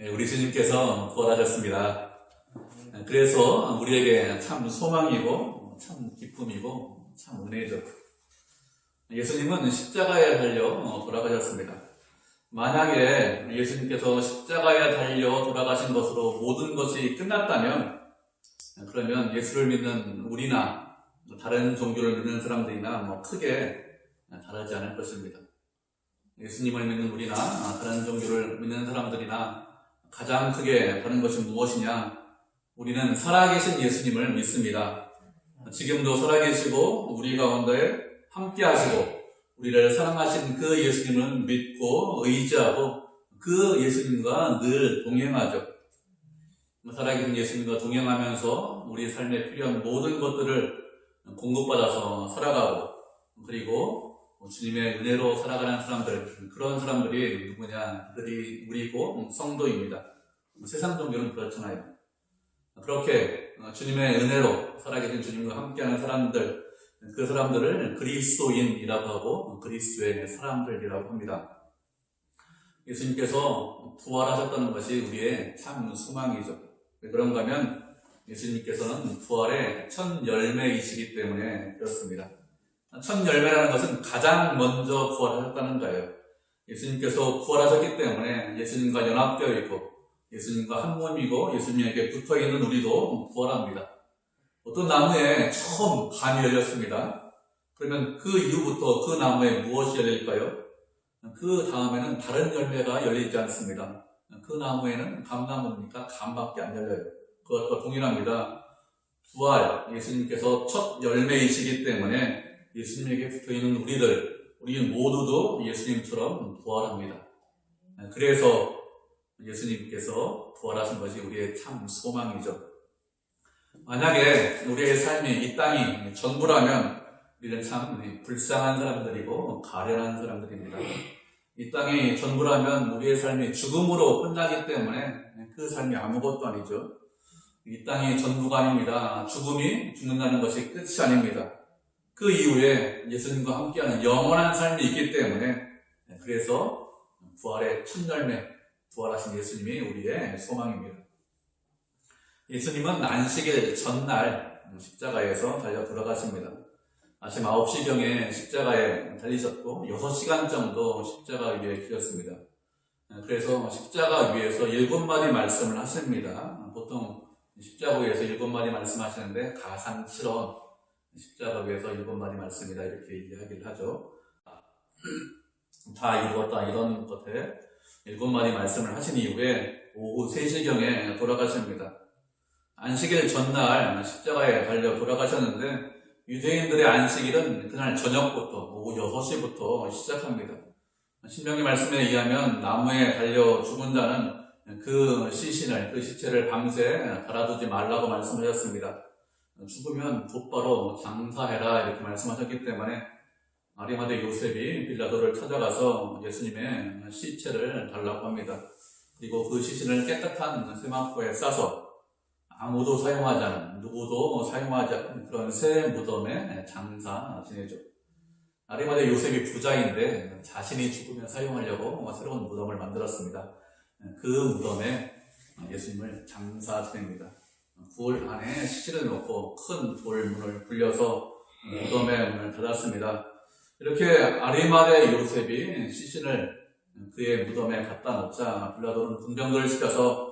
우리 주님께서 부활하셨습니다. 그래서 우리에게 참 소망이고 참 기쁨이고 참 은혜죠. 예수님은 십자가에 달려 돌아가셨습니다. 만약에 예수님께서 십자가에 달려 돌아가신 것으로 모든 것이 끝났다면, 그러면 예수를 믿는 우리나 다른 종교를 믿는 사람들이나 크게 다르지 않을 것입니다. 예수님을 믿는 우리나 다른 종교를 믿는 사람들이나 가장 크게 다른 것이 무엇이냐? 우리는 살아계신 예수님을 믿습니다. 지금도 살아계시고 우리 가운데 함께 하시고 우리를 사랑하신 그 예수님을 믿고 의지하고 그 예수님과 늘 동행하죠. 살아계신 예수님과 동행하면서 우리 삶에 필요한 모든 것들을 공급받아서 살아가고, 그리고 주님의 은혜로 살아가는 사람들, 그런 사람들이 누구냐? 그들이 우리고 성도입니다. 세상 종교는 그렇잖아요. 그렇게 주님의 은혜로 살아계신 주님과 함께하는 사람들, 그 사람들을 그리스도인이라고 하고 그리스도의 사람들이라고 합니다. 예수님께서 부활하셨다는 것이 우리의 참 소망이죠. 왜 그런가 하면 예수님께서는 부활의 첫 열매이시기 때문에 그렇습니다. 첫 열매라는 것은 가장 먼저 부활하셨다는 거예요. 예수님께서 부활하셨기 때문에 예수님과 연합되어 있고 예수님과 한 몸이고 예수님에게 붙어있는 우리도 부활합니다. 어떤 나무에 처음 감이 열렸습니다. 그러면 그 이후부터 그 나무에 무엇이 열릴까요? 그 다음에는 다른 열매가 열리지 않습니다. 그 나무에는 감나무니까 감밖에 안 열려요. 그것과 동일합니다. 부활, 예수님께서 첫 열매이시기 때문에 예수님에게 붙어있는 우리 모두도 예수님처럼 부활합니다. 그래서 예수님께서 부활하신 것이 우리의 참 소망이죠. 만약에 우리의 삶이 이 땅이 전부라면 우리는 참 불쌍한 사람들이고 가련한 사람들입니다. 이 땅이 전부라면 우리의 삶이 죽음으로 끝나기 때문에 그 삶이 아무것도 아니죠. 이 땅이 전부가 아닙니다. 죽음이 죽는다는 것이 끝이 아닙니다. 그 이후에 예수님과 함께하는 영원한 삶이 있기 때문에, 그래서 부활의 첫 열매, 부활하신 예수님이 우리의 소망입니다. 예수님은 안식일 전날 십자가에서 달려 돌아가십니다. 아침 9시경에 십자가에 달리셨고 6시간 정도 십자가 위에 기셨습니다. 그래서 십자가 위에서 7마디 말씀을 하십니다. 보통 십자가 위에서 7마디 말씀하시는데 가상치론 십자가 위에서 7마디 말씀이다 이렇게 이야기를 하죠. 다 이루었다 이런 것에 7마디 말씀을 하신 이후에 오후 3시경에 돌아가십니다. 안식일 전날 십자가에 달려 돌아가셨는데 유대인들의 안식일은 그날 저녁부터 오후 6시부터 시작합니다. 신명기 말씀에 의하면 나무에 달려 죽은 자는 그 시체를 밤새 달아두지 말라고 말씀하셨습니다. 죽으면 곧바로 장사해라 이렇게 말씀하셨기 때문에 아리마대 요셉이 빌라도를 찾아가서 예수님의 시체를 달라고 합니다. 그리고 그 시신을 깨끗한 세마포에 싸서 아무도 사용하지 않은, 누구도 사용하지 않은 그런 새 무덤에 장사 지내죠. 아리마대 요셉이 부자인데 자신이 죽으면 사용하려고 새로운 무덤을 만들었습니다. 그 무덤에 예수님을 장사 지냅니다. 굴 안에 시신을 넣고 큰 돌문을 굴려서 무덤의 문을 닫았습니다. 이렇게 아리마대 요셉이 시신을 그의 무덤에 갖다 놓자 빌라도는 군병들을 시켜서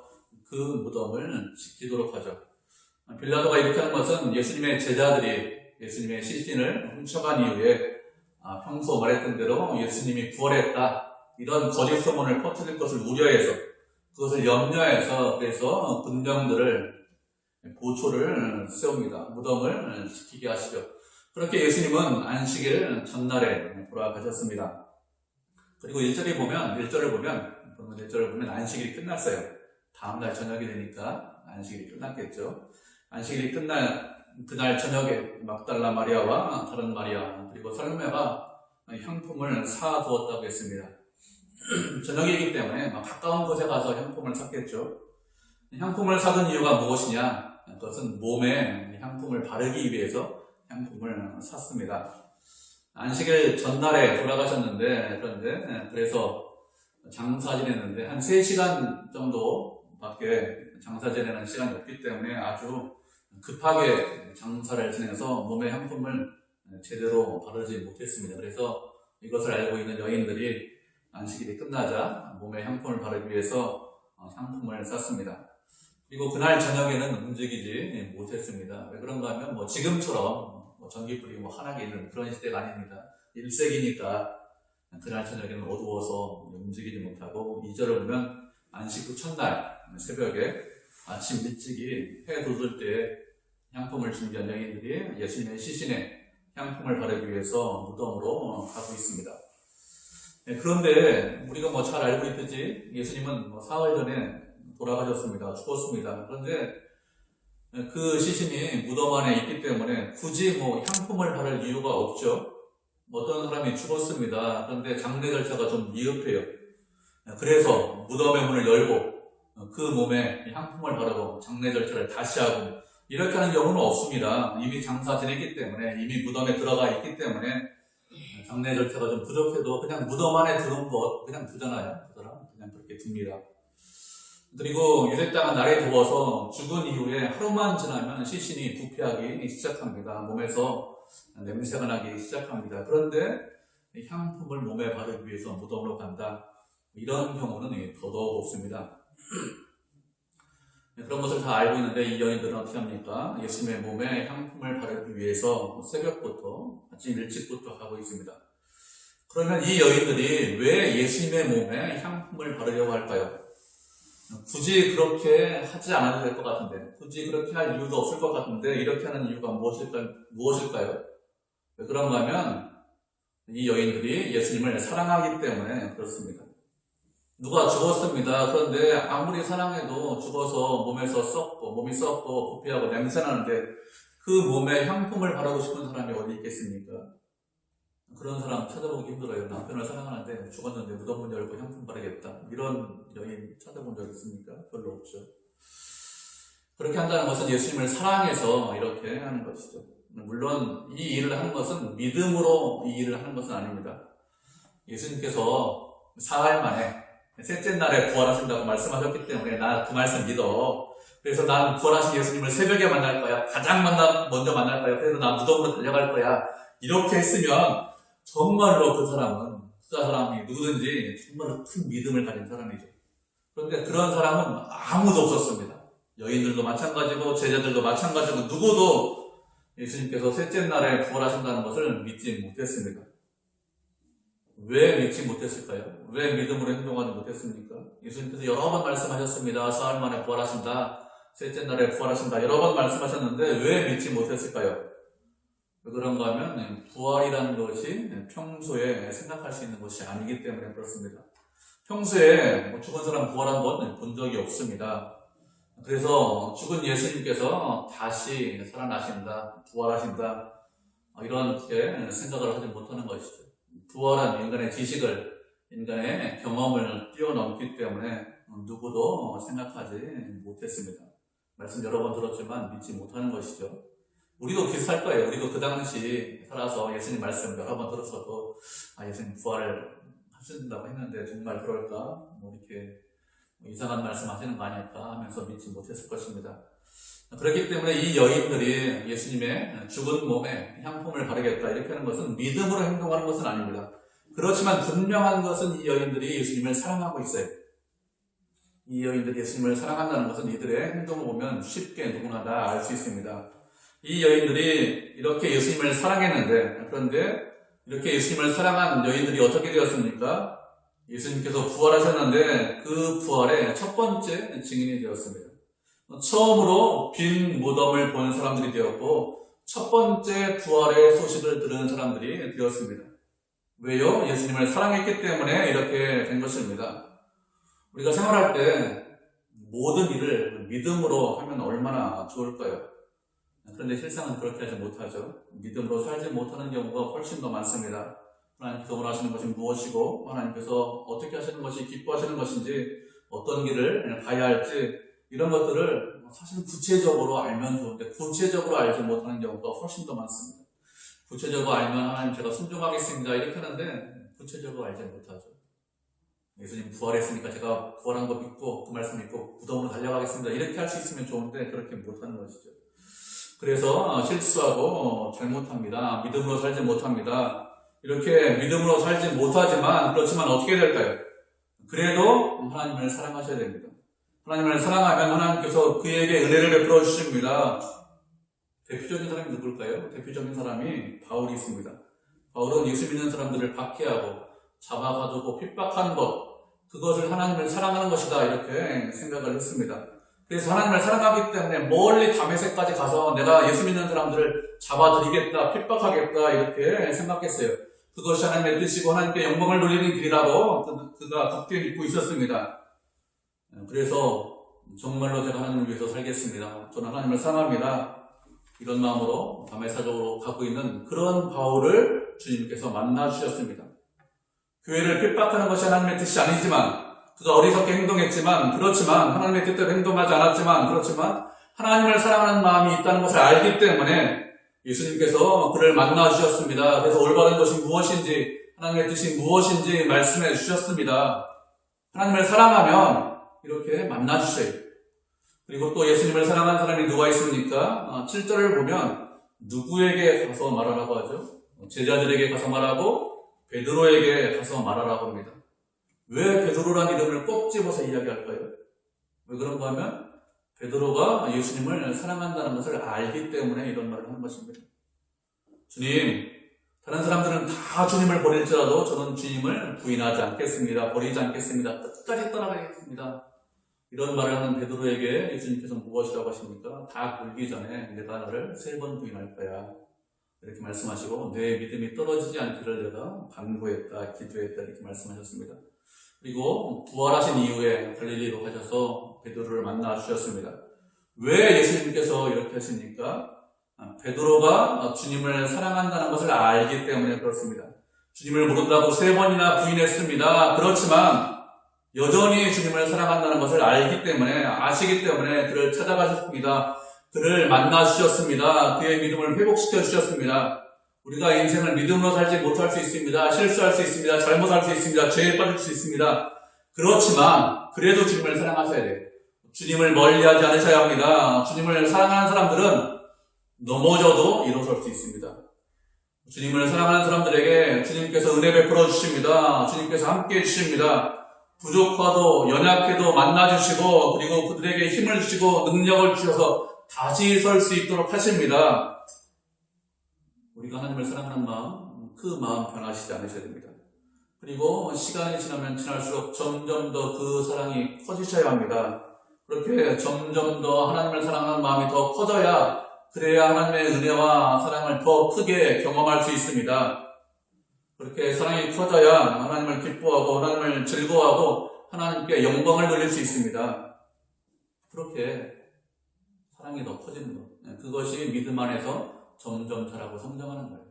그 무덤을 지키도록 하죠. 빌라도가 이렇게 하는 것은 예수님의 제자들이 예수님의 시신을 훔쳐간 이후에 평소 말했던 대로 예수님이 부활했다 이런 거짓 소문을 퍼뜨릴 것을 우려해서 그것을 염려해서 그래서 군병들을 보초를 세웁니다. 무덤을 지키게 하시죠. 그렇게 예수님은 안식일 전날에 돌아가셨습니다. 그리고 1절을 보면 안식일이 끝났어요. 다음날 저녁이 되니까 안식일이 끝났겠죠. 안식일이 끝날 그날 저녁에 막달라 마리아와 다른 마리아 그리고 살로메가 향품을 사두었다고 했습니다. 저녁이기 때문에 가까운 곳에 가서 향품을 샀겠죠. 향품을 사둔 이유가 무엇이냐? 그것은 몸에 향품을 바르기 위해서 향품을 샀습니다. 안식일 전날에 돌아가셨는데, 그래서 장사 지냈는데 한 3시간 정도밖에 장사 지내는 시간이 없기 때문에 아주 급하게 장사를 지내서 몸에 향품을 제대로 바르지 못했습니다. 그래서 이것을 알고 있는 여인들이 안식일이 끝나자 몸에 향품을 바르기 위해서 향품을 쌌습니다. 그리고 그날 저녁에는 움직이지 못했습니다. 왜 그런가 하면 지금처럼 전기불이 환하게 있는 그런 시대가 아닙니다. 1세기니까 그날 저녁에는 어두워서 움직이지 못하고 2절을 보면 안식 후 첫날 새벽에 아침 일찍이 해 돋을 때 향품을 준비한 여인들이 예수님의 시신에 향품을 바르기 위해서 무덤으로 가고 있습니다. 그런데 우리가 잘 알고 있듯이 예수님은 사흘 전에 돌아가셨습니다. 죽었습니다. 그런데 그 시신이 무덤 안에 있기 때문에 굳이 향품을 바를 이유가 없죠. 어떤 사람이 죽었습니다. 그런데 장례 절차가 좀 미흡해요. 그래서 무덤의 문을 열고 그 몸에 향품을 바르고 장례 절차를 다시 하고 이렇게 하는 경우는 없습니다. 이미 장사 지냈기 때문에 이미 무덤에 들어가 있기 때문에 장례 절차가 좀 부족해도 그냥 무덤 안에 들어온 것 그냥 두잖아요. 그냥 그렇게 둡니다. 그리고 유대 땅은 날이 더워서 죽은 이후에 하루만 지나면 시신이 부패하기 시작합니다. 몸에서 냄새가 나기 시작합니다. 그런데 향품을 몸에 바르기 위해서 무덤으로 간다. 이런 경우는 더더욱 없습니다. 그런 것을 다 알고 있는데 이 여인들은 어떻게 합니까? 예수님의 몸에 향품을 바르기 위해서 새벽부터 아침 일찍부터 가고 있습니다. 그러면 이 여인들이 왜 예수님의 몸에 향품을 바르려고 할까요? 굳이 그렇게 하지 않아도 될 것 같은데, 굳이 그렇게 할 이유도 없을 것 같은데 이렇게 하는 이유가 무엇일까요? 왜 그런가 하면 이 여인들이 예수님을 사랑하기 때문에 그렇습니다. 누가 죽었습니다. 그런데 아무리 사랑해도 죽어서 몸이 썩고 부패하고 냄새나는데 그 몸에 향품을 바르고 싶은 사람이 어디 있겠습니까? 그런 사람 찾아보기 힘들어요. 남편을 사랑하는데 죽었는데 무덤 문 열고 향품 바르겠다. 이런 여인 찾아본 적 있습니까? 별로 없죠. 그렇게 한다는 것은 예수님을 사랑해서 이렇게 하는 것이죠. 물론 이 일을 하는 것은 믿음으로 이 일을 하는 것은 아닙니다. 예수님께서 사흘 만에 셋째 날에 부활하신다고 말씀하셨기 때문에 나 그 말씀 믿어. 그래서 난 부활하신 예수님을 새벽에 만날 거야. 가장 먼저 만날 거야. 그래서 나 무덤으로 달려갈 거야. 이렇게 했으면 정말로 그 사람이 누구든지 정말로 큰 믿음을 가진 사람이죠. 그런데 그런 사람은 아무도 없었습니다. 여인들도 마찬가지고 제자들도 마찬가지고 누구도 예수님께서 셋째 날에 부활하신다는 것을 믿지 못했습니다. 왜 믿지 못했을까요? 왜 믿음으로 행동하지 못했습니까? 예수님께서 여러 번 말씀하셨습니다. 사흘 만에 부활하신다. 셋째 날에 부활하신다. 여러 번 말씀하셨는데 왜 믿지 못했을까요? 왜 그런가 하면 부활이라는 것이 평소에 생각할 수 있는 것이 아니기 때문에 그렇습니다. 평소에 죽은 사람 부활한 건 본 적이 없습니다. 그래서 죽은 예수님께서 다시 살아나신다, 부활하신다, 이렇게 생각을 하지 못하는 것이죠. 부활한 인간의 지식을, 인간의 경험을 뛰어넘기 때문에 누구도 생각하지 못했습니다. 말씀 여러 번 들었지만 믿지 못하는 것이죠. 우리도 비슷할 거예요. 우리도 그 당시 살아서 예수님 말씀 여러 번 들었어도 예수님 부활을 하신다고 했는데 정말 그럴까? 이렇게 이상한 말씀 하시는 거 아닐까 하면서 믿지 못했을 것입니다. 그렇기 때문에 이 여인들이 예수님의 죽은 몸에 향품을 바르겠다 이렇게 하는 것은 믿음으로 행동하는 것은 아닙니다. 그렇지만 분명한 것은 이 여인들이 예수님을 사랑하고 있어요. 이 여인들이 예수님을 사랑한다는 것은 이들의 행동을 보면 쉽게 누구나 다 알 수 있습니다. 이 여인들이 이렇게 예수님을 사랑했는데, 그런데 이렇게 예수님을 사랑한 여인들이 어떻게 되었습니까? 예수님께서 부활하셨는데 그 부활의 첫 번째 증인이 되었습니다. 처음으로 빈 무덤을 본 사람들이 되었고 첫 번째 부활의 소식을 들은 사람들이 되었습니다. 왜요? 예수님을 사랑했기 때문에 이렇게 된 것입니다. 우리가 생활할 때 모든 일을 믿음으로 하면 얼마나 좋을까요? 그런데 실상은 그렇게 하지 못하죠. 믿음으로 살지 못하는 경우가 훨씬 더 많습니다. 하나님께서 원하시는 것이 무엇이고 하나님께서 어떻게 하시는 것이 기뻐하시는 것인지 어떤 길을 가야 할지 이런 것들을 사실 구체적으로 알면 좋은데 구체적으로 알지 못하는 경우가 훨씬 더 많습니다. 구체적으로 알면 하나님 제가 순종하겠습니다 이렇게 하는데 구체적으로 알지 못하죠. 예수님 부활했으니까 제가 부활한 거 믿고 그 말씀 믿고 무덤으로 달려가겠습니다. 이렇게 할 수 있으면 좋은데 그렇게 못하는 것이죠. 그래서 실수하고 잘못합니다. 믿음으로 살지 못합니다. 이렇게 믿음으로 살지 못하지만 그렇지만 어떻게 될까요? 그래도 하나님을 사랑하셔야 됩니다. 하나님을 사랑하면 하나님께서 그에게 은혜를 베풀어 주십니다. 대표적인 사람이 누굴까요? 대표적인 사람이 바울이 있습니다. 바울은 예수 믿는 사람들을 박해하고 잡아가두고 핍박하는 것, 그것을 하나님을 사랑하는 것이다 이렇게 생각을 했습니다. 그래서 하나님을 사랑하기 때문에 멀리 다메섹까지 가서 내가 예수 믿는 사람들을 잡아들이겠다, 핍박하겠다 이렇게 생각했어요. 그것이 하나님의 뜻이고 하나님께 영광을 돌리는 길이라고 그가 굳게 믿고 있었습니다. 그래서 정말로 제가 하나님을 위해서 살겠습니다. 저는 하나님을 사랑합니다. 이런 마음으로 다메섹으로 가고 있는 그런 바울을 주님께서 만나주셨습니다. 교회를 핍박하는 것이 하나님의 뜻이 아니지만 그가 어리석게 행동했지만 그렇지만 하나님의 뜻대로 행동하지 않았지만 그렇지만 하나님을 사랑하는 마음이 있다는 것을 알기 때문에 예수님께서 그를 만나주셨습니다. 그래서 올바른 것이 무엇인지 하나님의 뜻이 무엇인지 말씀해 주셨습니다. 하나님을 사랑하면 이렇게 만나주셔요. 그리고 또 예수님을 사랑하는 사람이 누가 있습니까? 7절을 보면 누구에게 가서 말하라고 하죠? 제자들에게 가서 말하고 베드로에게 가서 말하라고 합니다. 왜 베드로라는 이름을 꼭 집어서 이야기할까요? 왜 그런가 하면 베드로가 예수님을 사랑한다는 것을 알기 때문에 이런 말을 하는 것입니다. 주님, 다른 사람들은 다 주님을 버릴지라도 저는 주님을 부인하지 않겠습니다. 버리지 않겠습니다. 끝까지 따라가겠습니다. 이런 말을 하는 베드로에게 예수님께서 무엇이라고 하십니까? 다 굴기 전에 내가 너를 3번 부인할 거야. 이렇게 말씀하시고 내 믿음이 떨어지지 않기를 내가 간구했다, 기도했다 이렇게 말씀하셨습니다. 그리고 부활하신 이후에 갈릴리로 가셔서 베드로를 만나 주셨습니다. 왜 예수님께서 이렇게 하십니까? 베드로가 주님을 사랑한다는 것을 알기 때문에 그렇습니다. 주님을 모른다고 3번이나 부인했습니다. 그렇지만 여전히 주님을 사랑한다는 것을 알기 때문에 아시기 때문에 그를 찾아가셨습니다. 그를 만나 주셨습니다. 그의 믿음을 회복시켜 주셨습니다. 우리가 인생을 믿음으로 살지 못할 수 있습니다. 실수할 수 있습니다. 잘못할 수 있습니다. 죄에 빠질 수 있습니다. 그렇지만 그래도 주님을 사랑하셔야 돼요. 주님을 멀리하지 않으셔야 합니다. 주님을 사랑하는 사람들은 넘어져도 일어설 수 있습니다. 주님을 사랑하는 사람들에게 주님께서 은혜 베풀어 주십니다. 주님께서 함께해 주십니다. 부족하도 연약해도 만나주시고 그리고 그들에게 힘을 주시고 능력을 주셔서 다시 설 수 있도록 하십니다. 우리가 하나님을 사랑하는 마음, 그 마음 변하시지 않으셔야 됩니다. 그리고 시간이 지나면 지날수록 점점 더 그 사랑이 커지셔야 합니다. 그렇게 점점 더 하나님을 사랑하는 마음이 더 커져야 그래야 하나님의 은혜와 사랑을 더 크게 경험할 수 있습니다. 그렇게 사랑이 커져야 하나님을 기뻐하고 하나님을 즐거워하고 하나님께 영광을 돌릴 수 있습니다. 그렇게 사랑이 더 커지는 것. 그것이 믿음 안에서 점점 자라고 성장하는 거예요.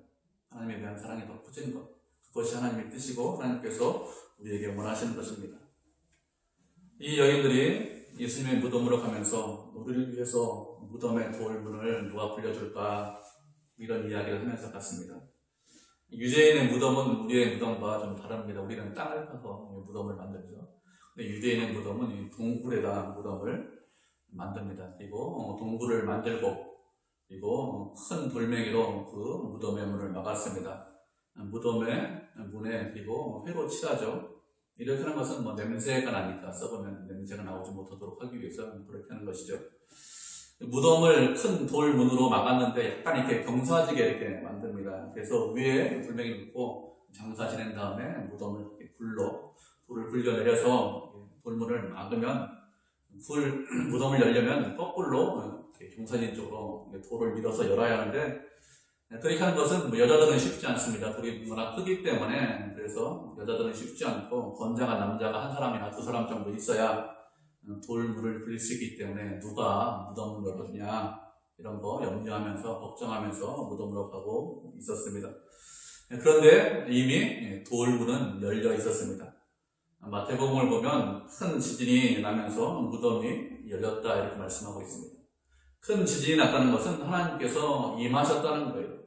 하나님에 대한 사랑이 더 커지는 것. 그것이 하나님의 뜻이고 하나님께서 우리에게 원하시는 것입니다. 이 여인들이 예수님의 무덤으로 가면서 우리를 위해서 무덤의 돌문을 누가 굴려줄까 이런 이야기를 하면서 갔습니다. 유대인의 무덤은 우리의 무덤과 좀 다릅니다. 우리는 땅을 파서 무덤을 만들죠. 근데 유대인의 무덤은 이 동굴에다 무덤을 만듭니다. 그리고 동굴을 만들고 그리고 큰 돌멩이로 그 무덤의 문을 막았습니다. 무덤의 문에 그리고 회로 칠하죠. 이렇게 하는 것은 냄새가 나니까 썩으면 냄새가 나오지 못하도록 하기 위해서 그렇게 하는 것이죠. 무덤을 큰 돌문으로 막았는데 약간 이렇게 경사지게 이렇게 만듭니다. 그래서 위에 돌멩이 놓고 장사 지낸 다음에 무덤을 이렇게 돌을 굴려내려서 돌문을 막으면 무덤을 열려면 거꾸로 이렇게 경사진 쪽으로 돌을 밀어서 열어야 하는데 그렇게 하는 것은 여자들은 쉽지 않습니다. 돌이 워낙 크기 때문에. 그래서 여자들은 쉽지 않고 건장한 남자가 한 사람이나 두 사람 정도 있어야 돌문을 굴릴 수 있기 때문에 누가 무덤을 열어주냐 이런 거 염려하면서 걱정하면서 무덤으로 가고 있었습니다. 그런데 이미 돌문은 열려 있었습니다. 마태복음을 보면 큰 지진이 나면서 무덤이 열렸다 이렇게 말씀하고 있습니다. 큰 지진이 났다는 것은 하나님께서 임하셨다는 거예요.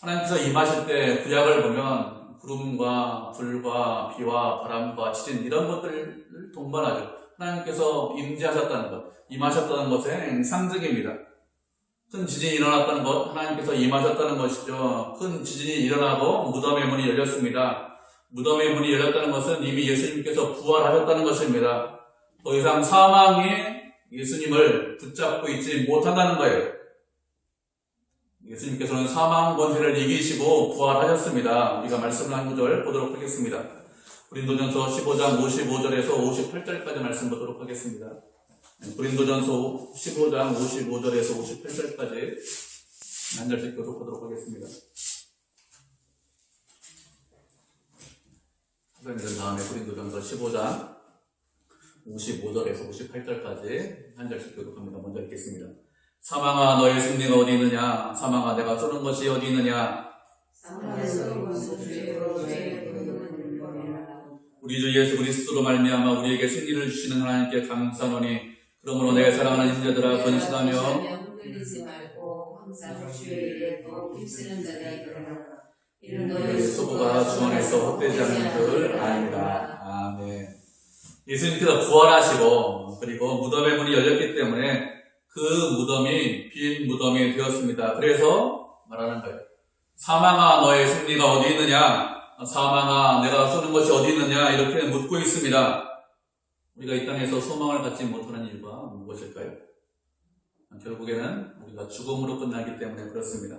하나님께서 임하실 때 구약을 보면 구름과 불과 비와 바람과 지진 이런 것들을 동반하죠. 하나님께서 임재하셨다는 것, 임하셨다는 것의 상징입니다. 큰 지진이 일어났다는 것, 하나님께서 임하셨다는 것이죠. 큰 지진이 일어나고 무덤의 문이 열렸습니다. 무덤의 문이 열렸다는 것은 이미 예수님께서 부활하셨다는 것입니다. 더 이상 사망이 예수님을 붙잡고 있지 못한다는 거예요. 예수님께서는 사망 권세를 이기시고 부활하셨습니다. 우리가 말씀을 한 구절 보도록 하겠습니다. 고린도전서 15장 55절에서 58절까지 말씀 보도록 하겠습니다. 고린도전서 15장 55절에서 58절까지 한 절씩 교독하도록 하겠습니다. 그 다음에 고린도전서 15장 55절에서 58절까지 한 절씩 교독합니다. 먼저 읽겠습니다. 사망아 너의 승리가 어디 있느냐? 사망아 내가 쏘는 것이 어디 있느냐? 우리 주 예수 그리스도로 말미암아 우리에게 승리를 주시는 하나님께 감사하노니 그러므로 내 사랑하는 형제들아 건실하며 흔들리지 말고 항상 주의 일에 더 힘쓰는 자가 있도록 이는 너희 수고가 주 안에서 헛되지 않는 줄 아닙니다. 아멘. 예수님께서 부활하시고 그리고 무덤의 문이 열렸기 때문에 그 무덤이 빈 무덤이 되었습니다. 그래서 말하는 거예요. 사망아 너의 승리가 어디 있느냐? 사망아 내가 쏘는 것이 어디 있느냐? 이렇게 묻고 있습니다. 우리가 이 땅에서 소망을 갖지 못하는 이유가 무엇일까요? 결국에는 우리가 죽음으로 끝나기 때문에 그렇습니다.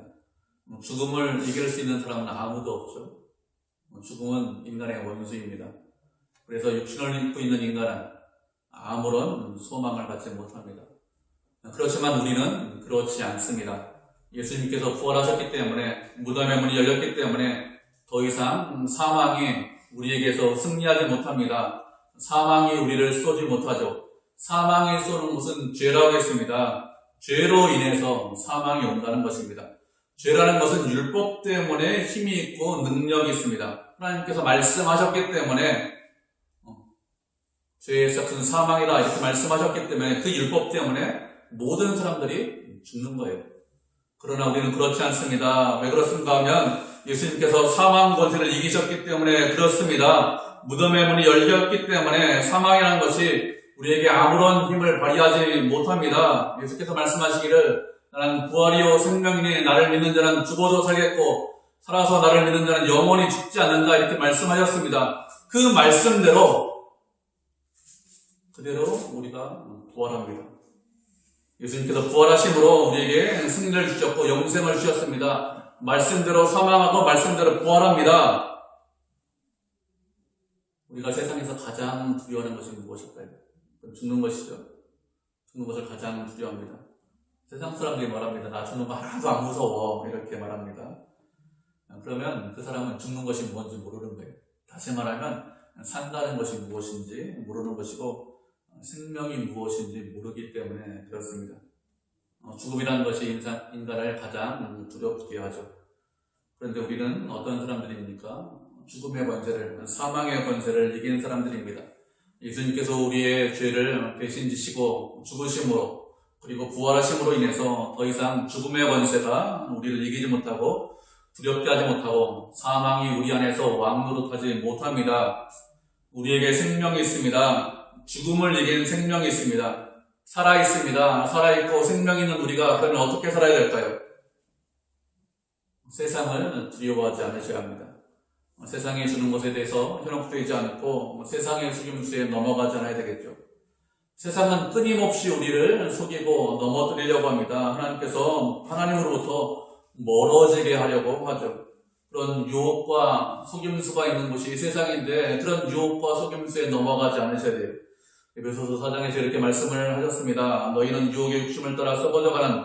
죽음을 이길 수 있는 사람은 아무도 없죠. 죽음은 인간의 원수입니다. 그래서 육신을 입고 있는 인간은 아무런 소망을 갖지 못합니다. 그렇지만 우리는 그렇지 않습니다. 예수님께서 부활하셨기 때문에 무덤의 문이 열렸기 때문에 더 이상 사망이 우리에게서 승리하지 못합니다. 사망이 우리를 쏘지 못하죠. 사망이 쏘는 것은 죄라고 했습니다. 죄로 인해서 사망이 온다는 것입니다. 죄라는 것은 율법 때문에 힘이 있고 능력이 있습니다. 하나님께서 말씀하셨기 때문에 죄의 삭은 사망이다 이렇게 말씀하셨기 때문에 그 율법 때문에 모든 사람들이 죽는 거예요. 그러나 우리는 그렇지 않습니다. 왜 그렇습니까 하면 예수님께서 사망 권세를 이기셨기 때문에 그렇습니다. 무덤의 문이 열렸기 때문에 사망이라는 것이 우리에게 아무런 힘을 발휘하지 못합니다. 예수께서 말씀하시기를 나는 부활이요 생명이니 나를 믿는 자는 죽어도 살겠고 살아서 나를 믿는 자는 영원히 죽지 않는다 이렇게 말씀하셨습니다. 그 말씀대로 그대로 우리가 부활합니다. 예수님께서 부활하심으로 우리에게 승리를 주셨고 영생을 주셨습니다. 말씀대로 사망하고 말씀대로 부활합니다. 우리가 세상에서 가장 두려워하는 것이 무엇일까요? 죽는 것이죠. 죽는 것을 가장 두려워합니다. 세상 사람들이 말합니다. 나 죽는 거 하나도 안 무서워 이렇게 말합니다. 그러면 그 사람은 죽는 것이 뭔지 모르는 거예요. 다시 말하면 산다는 것이 무엇인지 모르는 것이고 생명이 무엇인지 모르기 때문에 그렇습니다. 죽음이라는 것이 인간을 가장 두렵게 하죠. 그런데 우리는 어떤 사람들입니까? 죽음의 권세를, 사망의 권세를 이긴 사람들입니다. 예수님께서 우리의 죄를 대신 지시고 죽으심으로 그리고 부활하심으로 인해서 더 이상 죽음의 권세가 우리를 이기지 못하고 두렵게 하지 못하고 사망이 우리 안에서 왕노릇하지 못합니다. 우리에게 생명이 있습니다. 죽음을 이긴 생명이 있습니다. 살아있습니다. 살아있고 생명 있는 우리가 그러면 어떻게 살아야 될까요? 세상을 두려워하지 않으셔야 합니다. 세상이 주는 것에 대해서 현혹되지 않고 세상의 속임수에 넘어가지 않아야 되겠죠. 세상은 끊임없이 우리를 속이고 넘어뜨리려고 합니다. 하나님께서 하나님으로부터 멀어지게 하려고 하죠. 그런 유혹과 속임수가 있는 곳이 세상인데 그런 유혹과 속임수에 넘어가지 않으셔야 돼요. 에베소서 4장에서 이렇게 말씀을 하셨습니다. 너희는 유혹의 욕심을 따라 썩어져가는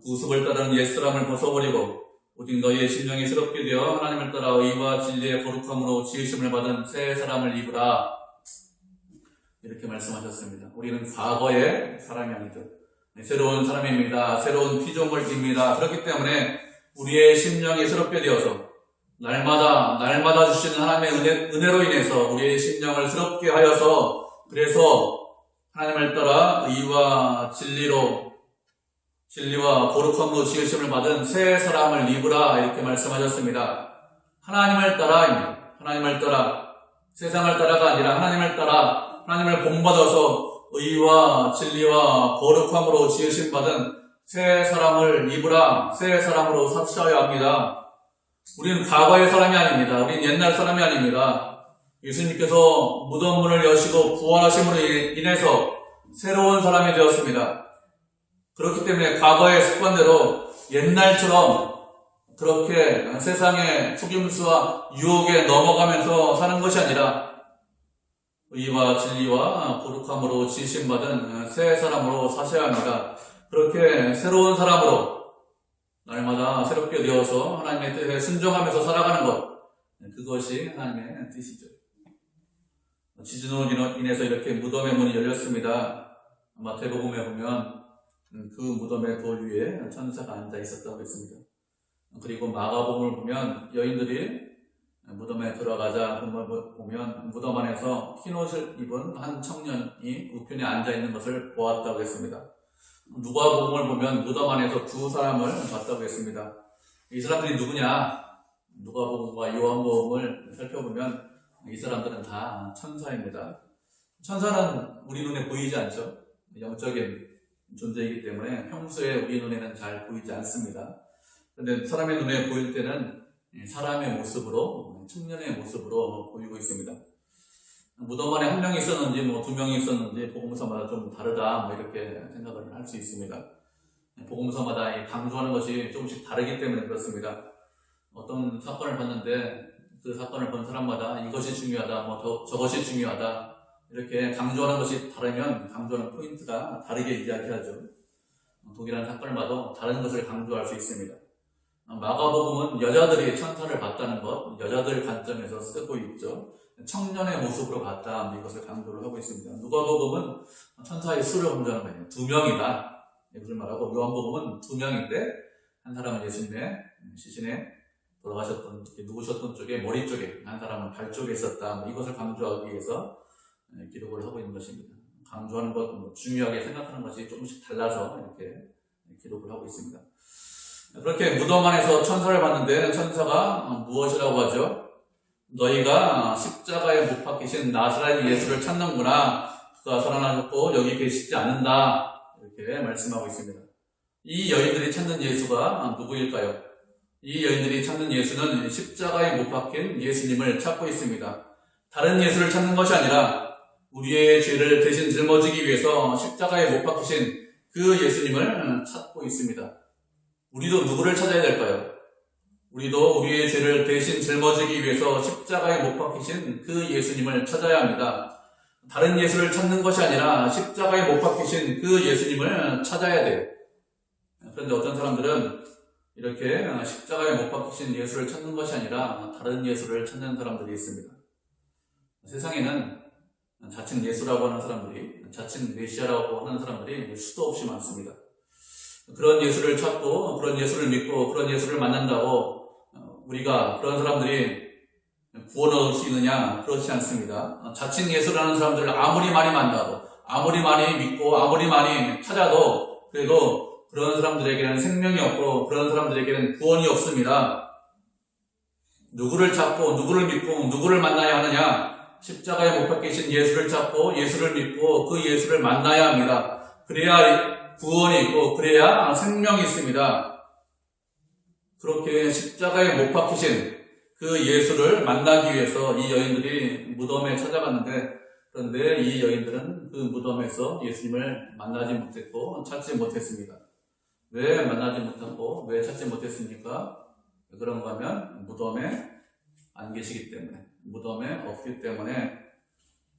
구습을 따르는 옛사람을 벗어버리고 오직 너희의 심령이 새롭게 되어 하나님을 따라 의와 진리의 거룩함으로 지으심을 받은 새 사람을 입으라. 이렇게 말씀하셨습니다. 우리는 과거의 사람이 아니죠. 새로운 사람입니다. 새로운 피조물입니다. 그렇기 때문에 우리의 심령이 새롭게 되어서 날마다 주시는 하나님의 은혜로 인해서 우리의 심령을 새롭게 하여서 그래서 하나님을 따라 의와 진리와 거룩함으로 지으심을 받은 새 사람을 입으라 이렇게 말씀하셨습니다. 하나님을 따라입니다. 하나님을 따라, 세상을 따라가 아니라 하나님을 따라 하나님을 본받아서 의와 진리와 거룩함으로 지으신 받은 새 사람을 입으라, 새 사람으로 삽시하여야 합니다. 우리는 과거의 사람이 아닙니다. 우리는 옛날 사람이 아닙니다. 예수님께서 무덤 문을 여시고 부활하심으로 인해서 새로운 사람이 되었습니다. 그렇기 때문에 과거의 습관대로 옛날처럼 그렇게 세상의 속임수와 유혹에 넘어가면서 사는 것이 아니라 의와 진리와 거룩함으로 지으심받은 새 사람으로 사셔야 합니다. 그렇게 새로운 사람으로 날마다 새롭게 되어서 하나님의 뜻에 순종하면서 살아가는 것, 그것이 하나님의 뜻이죠. 지진으로 인해서 이렇게 무덤의 문이 열렸습니다. 마태복음에 보면 그 무덤의 돌 위에 천사가 앉아 있었다고 했습니다. 그리고 마가복음을 보면 여인들이 무덤에 들어가자 보면 무덤 안에서 흰옷을 입은 한 청년이 우편에 앉아 있는 것을 보았다고 했습니다. 누가복음을 보면 무덤 안에서 두 사람을 봤다고 했습니다. 이 사람들이 누구냐? 누가복음과 요한복음을 살펴보면 이 사람들은 다 천사입니다. 천사는 우리 눈에 보이지 않죠. 영적인 존재이기 때문에 평소에 우리 눈에는 잘 보이지 않습니다. 그런데 사람의 눈에 보일 때는 사람의 모습으로, 청년의 모습으로 보이고 있습니다. 무덤 안에 한 명이 있었는지 두 명이 있었는지 복음서마다 좀 다르다 이렇게 생각을 할 수 있습니다. 복음서마다 강조하는 것이 조금씩 다르기 때문에 그렇습니다. 어떤 사건을 봤는데 그 사건을 본 사람마다 이것이 중요하다, 저것이 중요하다 이렇게 강조하는 것이 다르면 강조하는 포인트가 다르게 이야기하죠. 동일한 사건을 봐도 다른 것을 강조할 수 있습니다. 마가복음은 여자들이 천사를 봤다는 것, 여자들 관점에서 쓰고 있죠. 청년의 모습으로 봤다, 이것을 강조를 하고 있습니다. 누가복음은 천사의 수를 강조하는 거예요. 2명이다. 이것을 말하고 요한복음은 2명인데 한 사람은 예수님의 시신에 돌아가셨던, 누우셨던 쪽에 머리 쪽에, 한 사람은 발 쪽에 있었다. 이것을 강조하기 위해서 기록을 하고 있는 것입니다. 강조하는 것, 중요하게 생각하는 것이 조금씩 달라서 이렇게 기록을 하고 있습니다. 그렇게 무덤 안에서 천사를 봤는데 천사가 무엇이라고 하죠? 너희가 십자가에 못 박히신 나사렛 예수를 찾는구나. 그가 살아나셨고 여기 계시지 않는다. 이렇게 말씀하고 있습니다. 이 여인들이 찾는 예수가 누구일까요? 이 여인들이 찾는 예수는 십자가에 못 박힌 예수님을 찾고 있습니다. 다른 예수를 찾는 것이 아니라 우리의 죄를 대신 짊어지기 위해서 십자가에 못 박히신 그 예수님을 찾고 있습니다. 우리도 누구를 찾아야 될까요? 우리도 우리의 죄를 대신 짊어지기 위해서 십자가에 못 박히신 그 예수님을 찾아야 합니다. 다른 예수를 찾는 것이 아니라 십자가에 못 박히신 그 예수님을 찾아야 돼요. 그런데 어떤 사람들은 이렇게 십자가에 못 박히신 예수를 찾는 것이 아니라 다른 예수를 찾는 사람들이 있습니다. 세상에는 자칭 예수라고 하는 사람들이, 자칭 메시아라고 하는 사람들이 수도 없이 많습니다. 그런 예수를 찾고 그런 예수를 믿고 그런 예수를 만난다고 우리가 그런 사람들이 구원 얻을 수 있느냐? 그렇지 않습니다. 자칭 예수라는 사람들을 아무리 많이 만나도, 아무리 많이 믿고, 아무리 많이 찾아도 그래도 그런 사람들에게는 생명이 없고 그런 사람들에게는 구원이 없습니다. 누구를 찾고 누구를 믿고 누구를 만나야 하느냐? 십자가에 못 박히신 예수를 찾고 예수를 믿고 그 예수를 만나야 합니다. 그래야 구원이 있고 그래야 생명이 있습니다. 그렇게 십자가에 못 박히신 그 예수를 만나기 위해서 이 여인들이 무덤에 찾아갔는데, 그런데 이 여인들은 그 무덤에서 예수님을 만나지 못했고 찾지 못했습니다. 왜 만나지 못하고 왜 찾지 못했습니까? 왜 그런가 하면 무덤에 안 계시기 때문에, 무덤에 없기 때문에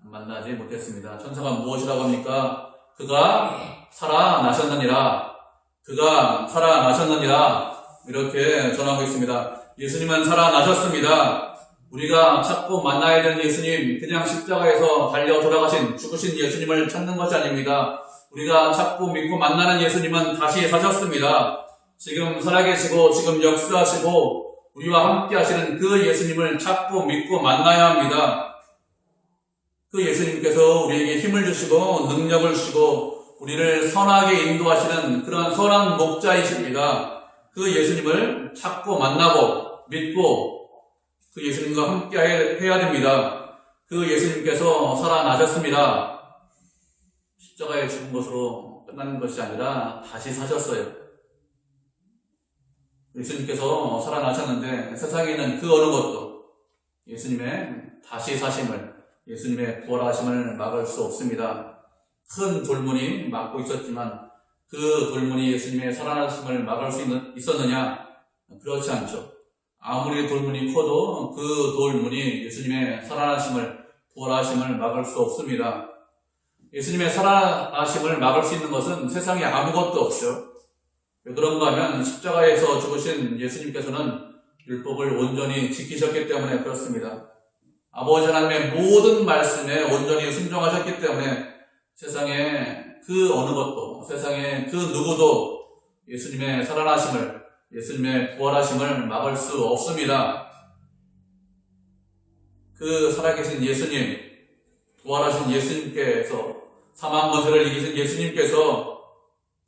만나지 못했습니다. 천사가 무엇이라고 합니까? 그가 살아나셨느니라. 그가 살아나셨느니라. 이렇게 전하고 있습니다. 예수님은 살아나셨습니다. 우리가 찾고 만나야 되는 예수님, 그냥 십자가에서 달려 돌아가신 죽으신 예수님을 찾는 것이 아닙니다. 우리가 찾고 믿고 만나는 예수님은 다시 사셨습니다. 지금 살아계시고 지금 역사하시고 우리와 함께 하시는 그 예수님을 찾고 믿고 만나야 합니다. 그 예수님께서 우리에게 힘을 주시고 능력을 주시고 우리를 선하게 인도하시는 그런 선한 목자이십니다. 그 예수님을 찾고 만나고 믿고 그 예수님과 함께 해야 됩니다. 그 예수님께서 살아나셨습니다. 십자가에 죽은 것으로 끝나는 것이 아니라 다시 사셨어요. 예수님께서 살아나셨는데 세상에 있는 그 어느 것도 예수님의 다시 사심을, 예수님의 부활하심을 막을 수 없습니다. 큰 돌문이 막고 있었지만 그 돌문이 예수님의 살아나심을 막을 수 있었느냐? 그렇지 않죠. 아무리 돌문이 커도 그 돌문이 예수님의 살아나심을, 부활하심을 막을 수 없습니다. 예수님의 살아나심을 막을 수 있는 것은 세상에 아무것도 없죠. 왜 그런가 하면 십자가에서 죽으신 예수님께서는 율법을 온전히 지키셨기 때문에 그렇습니다. 아버지 하나님의 모든 말씀에 온전히 순종하셨기 때문에 세상에 그 어느 것도, 세상에 그 누구도 예수님의 살아나심을, 예수님의 부활하심을 막을 수 없습니다. 그 살아계신 예수님, 부활하신 예수님께서, 사망 권세를 이기신 예수님께서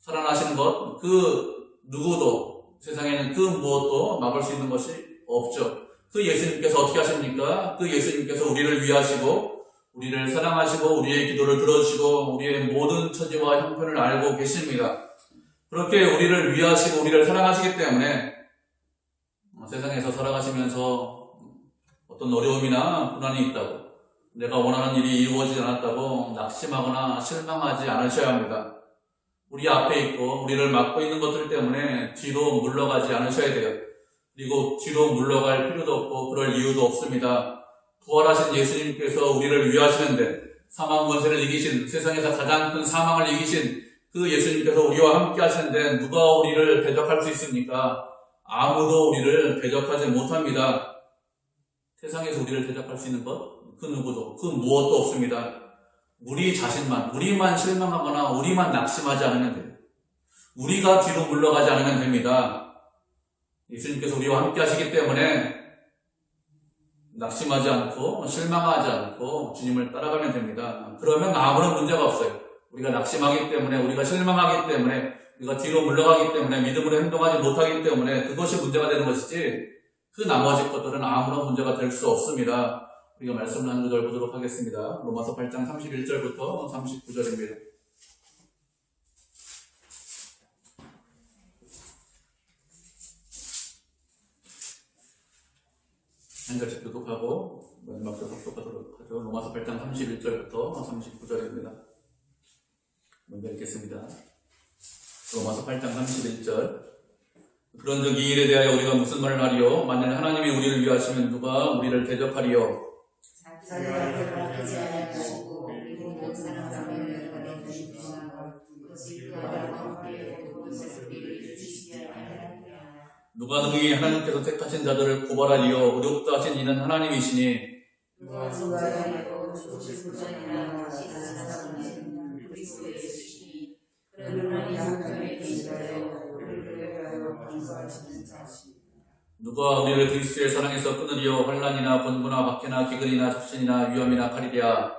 살아나신 것, 그 누구도, 세상에는 그 무엇도 막을 수 있는 것이 없죠. 그 예수님께서 어떻게 하십니까? 그 예수님께서 우리를 위하시고 우리를 사랑하시고 우리의 기도를 들어주시고 우리의 모든 처지와 형편을 알고 계십니다. 그렇게 우리를 위하시고 우리를 사랑하시기 때문에 세상에서 살아가시면서 어떤 어려움이나 고난이 있다고, 내가 원하는 일이 이루어지지 않았다고 낙심하거나 실망하지 않으셔야 합니다. 우리 앞에 있고 우리를 막고 있는 것들 때문에 뒤로 물러가지 않으셔야 돼요. 그리고 뒤로 물러갈 필요도 없고 그럴 이유도 없습니다. 부활하신 예수님께서 우리를 위하시는데, 사망 권세를 이기신, 세상에서 가장 큰 사망을 이기신 그 예수님께서 우리와 함께 하시는데 누가 우리를 대적할 수 있습니까? 아무도 우리를 대적하지 못합니다. 세상에서 우리를 대적할 수 있는 것, 그 누구도, 그 무엇도 없습니다. 우리 자신만, 우리만 실망하거나 우리만 낙심하지 않으면 돼요. 우리가 뒤로 물러가지 않으면 됩니다. 예수님께서 우리와 함께 하시기 때문에 낙심하지 않고 실망하지 않고 주님을 따라가면 됩니다. 그러면 아무런 문제가 없어요. 우리가 낙심하기 때문에, 우리가 실망하기 때문에, 우리가 뒤로 물러가기 때문에, 믿음으로 행동하지 못하기 때문에 그것이 문제가 되는 것이지 그 나머지 것들은 아무런 문제가 될 수 없습니다. 우리가 말씀을 한 구절 보도록 하겠습니다. 로마서 8장 31절부터 39절입니다. 한 절씩 교독하고 마지막 절 합독하도록 하죠. 로마서 8장 31절부터 39절입니다. 먼저 읽겠습니다. 로마서 8장 31절. 그런즉 이 일에 대하여 우리가 무슨 말을 하리요? 만일 하나님이 우리를 위하시면 누가 우리를 대적하리요? 누가 능히 하나님께서 택하신 자들을 고발하리요? 의롭다 하신 이는 하나님이시니. 누가 우리를 그리스도의 사랑에서 끊으리요? 환난이나 번부나 박해나 기근이나 적신이나 위험이나 칼이랴.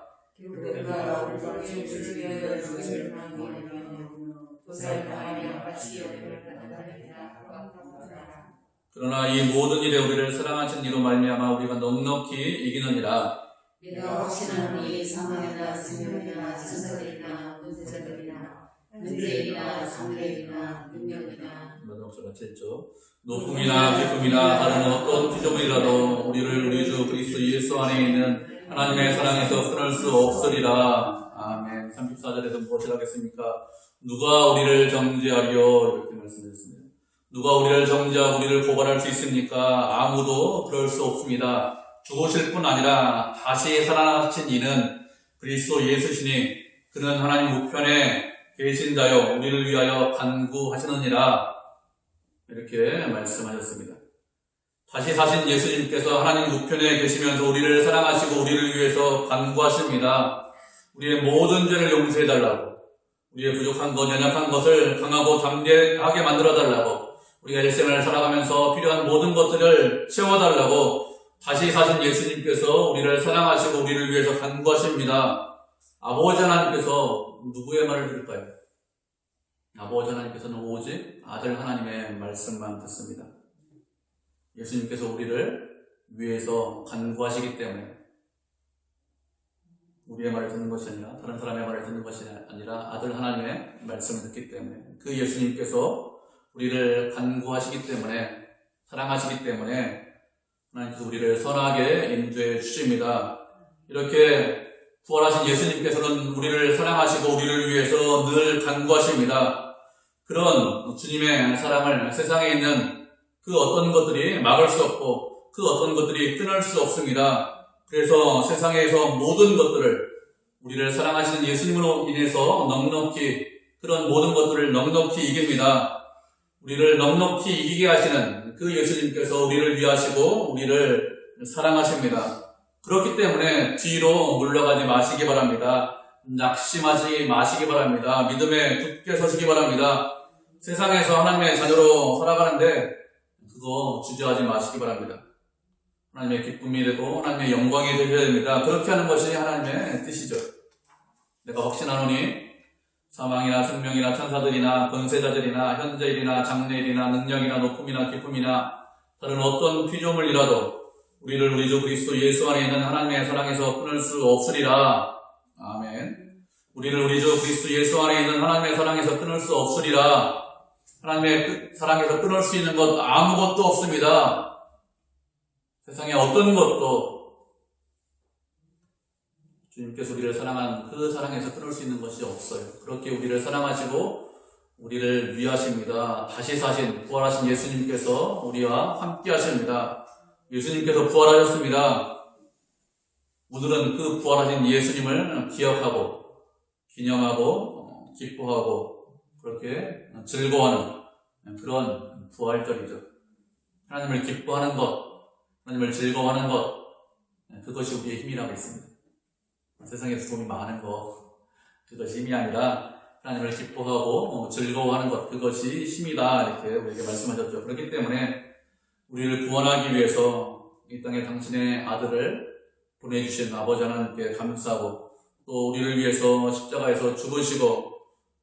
그러나 이 모든 일에 우리를 사랑하신 이로 말미암아 우리가 넉넉히 이기느니라. 내가 확신하노니 사망이나 생명이나 천사들이나 권세자들이나 현재이나 장래이나 능력이나 마지막 절 같이 했죠. 높음이나 기쁨이나 다른 어떤 피조물이라도 우리를 우리 주 그리스도 예수 안에 있는 하나님의 사랑에서 끊을 수 없으리라. 아멘. 34절에서 무엇을 하겠습니까? 누가 우리를 정죄하리요? 이렇게 말씀드렸습니다. 누가 우리를 정죄하고 우리를 고발할 수 있습니까? 아무도 그럴 수 없습니다. 죽으실 뿐 아니라 다시 살아나신 이는 그리스도 예수시니 그는 하나님 우편에 계신 자요 우리를 위하여 간구하시느니라. 이렇게 말씀하셨습니다. 다시 사신 예수님께서 하나님 우편에 계시면서 우리를 사랑하시고 우리를 위해서 간구하십니다. 우리의 모든 죄를 용서해달라고, 우리의 부족한 것, 연약한 것을 강하고 담대하게 만들어달라고, 우리가 일생을 살아가면서 필요한 모든 것들을 채워달라고 다시 사신 예수님께서 우리를 사랑하시고 우리를 위해서 간구하십니다. 아버지 하나님께서 누구의 말을 들을까요? 아버지 하나님께서는 오직 아들 하나님의 말씀만 듣습니다. 예수님께서 우리를 위해서 간구하시기 때문에 우리의 말을 듣는 것이 아니라 다른 사람의 말을 듣는 것이 아니라 아들 하나님의 말씀을 듣기 때문에 그 예수님께서 우리를 간구하시기 때문에 사랑하시기 때문에 하나님께서 우리를 선하게 인도해 주십니다. 이렇게 부활하신 예수님께서는 우리를 사랑하시고 우리를 위해서 늘 간구하십니다. 그런 주님의 사랑을 세상에 있는 그 어떤 것들이 막을 수 없고 그 어떤 것들이 끊을 수 없습니다. 그래서 세상에서 모든 것들을 우리를 사랑하시는 예수님으로 인해서 넉넉히 그런 모든 것들을 넉넉히 이깁니다. 우리를 넉넉히 이기게 하시는 그 예수님께서 우리를 위하시고 우리를 사랑하십니다. 그렇기 때문에 뒤로 물러가지 마시기 바랍니다. 낙심하지 마시기 바랍니다. 믿음에 굳게 서시기 바랍니다. 세상에서 하나님의 자녀로 살아가는데 그거 주저하지 마시기 바랍니다. 하나님의 기쁨이 되고 하나님의 영광이 되셔야 됩니다. 그렇게 하는 것이 하나님의 뜻이죠. 내가 확신하노니 사망이나 생명이나 천사들이나 권세자들이나 현재일이나 장래일이나 능력이나 높음이나 기쁨이나 다른 어떤 피조물이라도 우리를 우리 주 그리스도 예수 안에 있는 하나님의 사랑에서 끊을 수 없으리라. 아멘. 우리를 우리 주 그리스도 예수 안에 있는 하나님의 사랑에서 끊을 수 없으리라. 하나님의 사랑에서 끊을 수 있는 것 아무것도 없습니다. 세상에 어떤 것도 주님께서 우리를 사랑한 그 사랑에서 끊을 수 있는 것이 없어요. 그렇게 우리를 사랑하시고 우리를 위하십니다. 다시 사신 부활하신 예수님께서 우리와 함께 하십니다. 예수님께서 부활하셨습니다. 오늘은 그 부활하신 예수님을 기억하고 기념하고 기뻐하고 그렇게 즐거워하는 그런 부활절이죠. 하나님을 기뻐하는 것, 하나님을 즐거워하는 것, 그것이 우리의 힘이라고 했습니다. 세상에서 돈이 많은 것, 그것이 힘이 아니라 하나님을 기뻐하고 즐거워하는 것, 그것이 힘이다 이렇게 우리에게 말씀하셨죠. 그렇기 때문에 우리를 구원하기 위해서 이 땅에 당신의 아들을 보내주신 아버지 하나님께 감사하고 또 우리를 위해서 십자가에서 죽으시고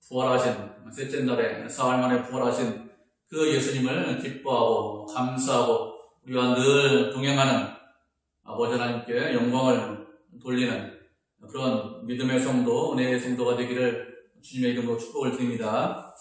부활하신 셋째 날에 사흘 만에 부활하신 그 예수님을 기뻐하고 감사하고 우리와 늘 동행하는 아버지 하나님께 영광을 돌리는 그런 믿음의 성도, 은혜의 성도가 되기를 주님의 이름으로 축복을 드립니다.